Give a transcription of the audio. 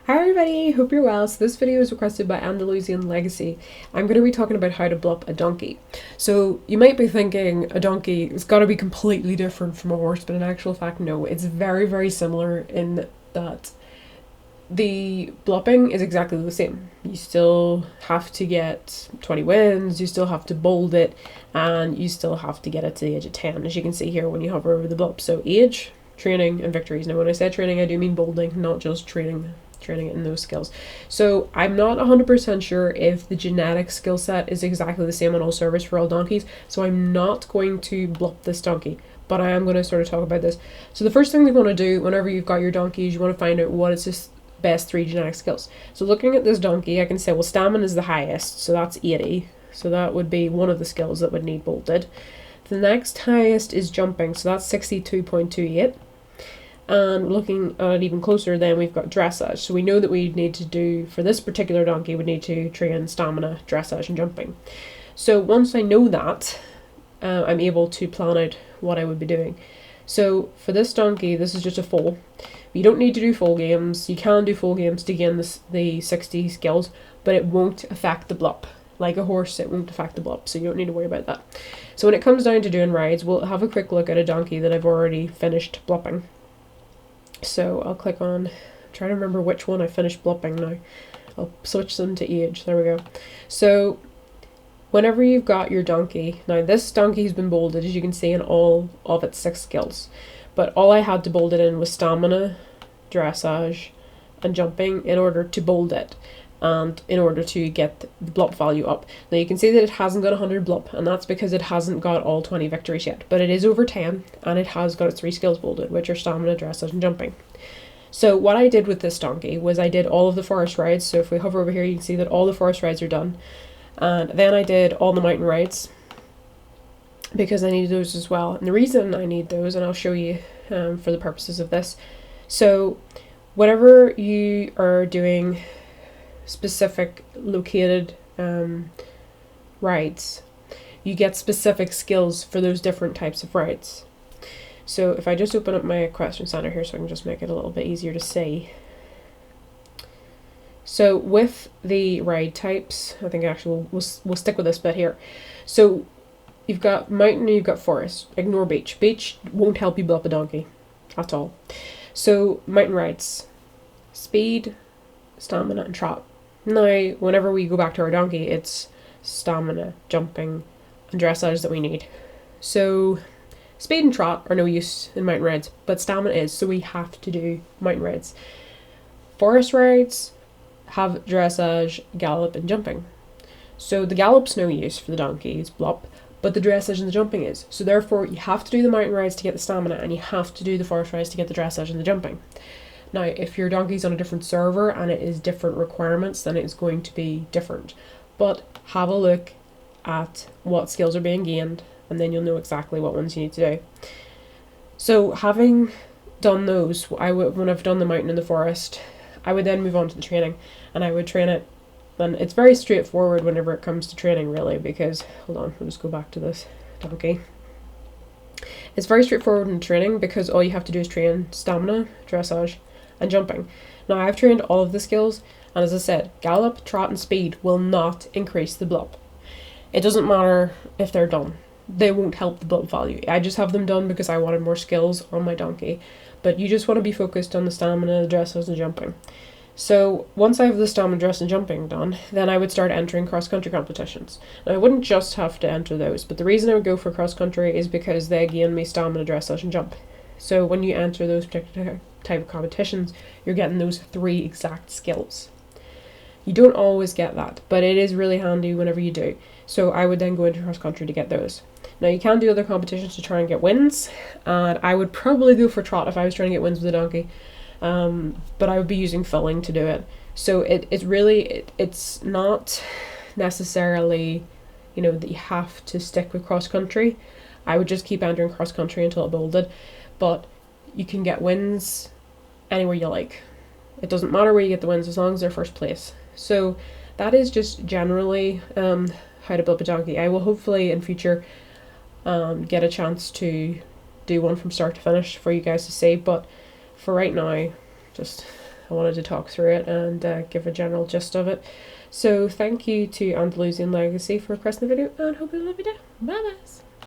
Hi everybody, hope you're well. So this video is requested by Andalusian Legacy. I'm going to be talking about how to blup a donkey. So you might be thinking a donkey has got to be completely different from a horse, but in actual fact no, it's very similar in that the blupping is exactly the same. You still have to get 20 wins, you still have to bold it, and you still have to get it to the age of 10, as you can see here when you hover over the blup. So age, training, and victories. Now when I say training, I do mean bolding, not just training it in those skills. So I'm not 100% sure if the genetic skill set is exactly the same on all servers for all donkeys, so I'm not going to blup this donkey, but I am going to sort of talk about this. So the first thing you want to do whenever you've got your donkeys, you want to find out what is its best 3 genetic skills. So looking at this donkey, I can say, well, stamina is the highest, so that's 80, so that would be one of the skills that would need bolted. The next highest is jumping, so that's 62.28. And looking at it even closer, then we've got dressage. So we know that we need to do, for this particular donkey, we need to train stamina, dressage, and jumping. So once I know that, I'm able to plan out what I would be doing. So for this donkey, this is just a foal. You don't need to do full games. You can do full games to gain the 60 skills, but it won't affect the blup. Like a horse, it won't affect the blup, so you don't need to worry about that. So when it comes down to doing rides, we'll have a quick look at a donkey that I've already finished blupping. So I'll click on, I'm trying to remember which one I finished blupping now. I'll switch them to age, there we go. So whenever you've got your donkey, now this donkey has been bolded, as you can see, in all of its 6 skills. But all I had to bold it in was stamina, dressage, and jumping in order to bold it, and in order to get the blup value up. Now you can see that it hasn't got 100 blup, and that's because it hasn't got all 20 victories yet, but it is over 10, and it has got its 3 skills bolded, which are stamina, dressage, and jumping. So what I did with this donkey was I did all of the forest rides. So if we hover over here, you can see that all the forest rides are done, and then I did all the mountain rides because I needed those as well. And the reason I need those, and I'll show you for the purposes of this, so whenever you are doing specific located rides, you get specific skills for those different types of rides. So if I just open up my question center here so I can just make it a little bit easier to see. So with the ride types, I think actually we'll stick with this bit here. So you've got mountain and you've got forest. Ignore beach. Beach won't help you blup a donkey at all. So mountain rides, speed, stamina, and trot. Now, whenever we go back to our donkey, it's stamina, jumping, and dressage that we need. So speed and trot are no use in mountain rides, but stamina is, so we have to do mountain rides. Forest rides have dressage, gallop, and jumping. So the gallop's no use for the donkey, it's blup, but the dressage and the jumping is. So therefore, you have to do the mountain rides to get the stamina, and you have to do the forest rides to get the dressage and the jumping. Now, if your donkey's on a different server and it is different requirements, then it's going to be different. But have a look at what skills are being gained, and then you'll know exactly what ones you need to do. So having done those, when I've done the mountain and the forest, I would then move on to the training, and I would train it. And it's very straightforward whenever it comes to training, really, because, hold on, I'll just go back to this donkey. It's very straightforward in training because all you have to do is train stamina, dressage, and jumping. Now I've trained all of the skills, and as I said, gallop, trot, and speed will not increase the blup. It doesn't matter if they're done. They won't help the blup value. I just have them done because I wanted more skills on my donkey. But you just want to be focused on the stamina, the dressage, and jumping. So once I have the stamina, dress, and jumping done, then I would start entering cross-country competitions. Now I wouldn't just have to enter those, but the reason I would go for cross-country is because they gain me stamina, dressage, and jump. So when you enter those particular type of competitions, you're getting those 3 exact skills. You don't always get that, but it is really handy whenever you do. So I would then go into cross country to get those. Now you can do other competitions to try and get wins, and I would probably go for trot if I was trying to get wins with a donkey, but I would be using filling to do it. So it's not necessarily, that you have to stick with cross country. I would just keep entering cross country until it bolded, but you can get wins anywhere you like. It doesn't matter where you get the wins as long as they're first place. So that is just generally how to build a donkey. I will hopefully in future get a chance to do one from start to finish for you guys to see, but for right now, just I wanted to talk through it and give a general gist of it. So thank you to Andalusian Legacy for requesting the video, and hope you have a lovely day. Bye bye.